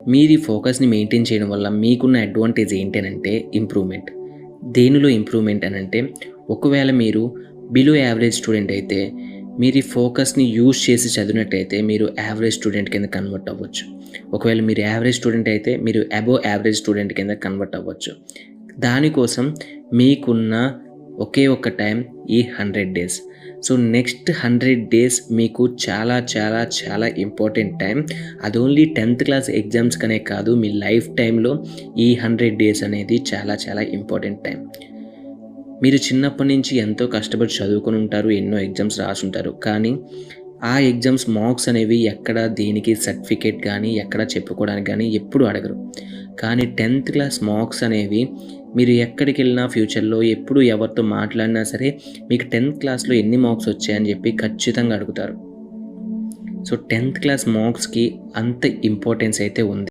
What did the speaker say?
మీరు ఈ ఫోకస్‌ని మెయింటైన్ చేయడం వల్ల మీకున్న అడ్వాంటేజ్ ఏంటనంటే ఇంప్రూవ్‌మెంట్. దేనిలో ఇంప్రూవ్‌మెంట్ అనంటే, ఒకవేళ మీరు బిలో యావరేజ్ స్టూడెంట్ అయితే, మీరు ఈ ఫోకస్‌ని యూజ్ చేసి చదివినట్టయితే మీరు యావరేజ్ స్టూడెంట్ కింద కన్వర్ట్ అవ్వచ్చు. ఒకవేళ మీరు యావరేజ్ స్టూడెంట్ అయితే మీరు అబోవ్ యావరేజ్ స్టూడెంట్ కింద కన్వర్ట్ అవ్వచ్చు. దానికోసం మీకున్న ఒకే ఒక్క టైం ఈ 100 డేస్. సో నెక్స్ట్ 100 డేస్ మీకు చాలా చాలా చాలా ఇంపార్టెంట్ టైం. అది ఓన్లీ 10th క్లాస్ ఎగ్జామ్స్‌కనే కాదు, మీ లైఫ్ టైంలో ఈ 100 డేస్ అనేది చాలా చాలా ఇంపార్టెంట్ టైం. మీరు చిన్నప్పటి నుంచి ఎంతో కష్టపడి చదువుకొని ఉంటారు, ఎన్నో ఎగ్జామ్స్ రాసుంటారు. కానీ ఆ ఎగ్జామ్స్ మార్క్స్ అనేవి ఎక్కడ దేనికి సర్టిఫికేట్ కానీ, ఎక్కడ చెప్పుకోవడానికి కానీ ఎప్పుడు అడగరు. కానీ 10th క్లాస్ మార్క్స్ అనేవి మీరు ఎక్కడికెళ్ళినా ఫ్యూచర్‌లో ఎప్పుడు ఎవరితో మాట్లాడినా సరే మీకు 10th క్లాస్‌లో ఎన్ని మార్క్స్ వచ్చాయని చెప్పి ఖచ్చితంగా అడుగుతారు. సో 10th క్లాస్ మార్క్స్‌కి అంత ఇంపార్టెన్స్ అయితే ఉంది.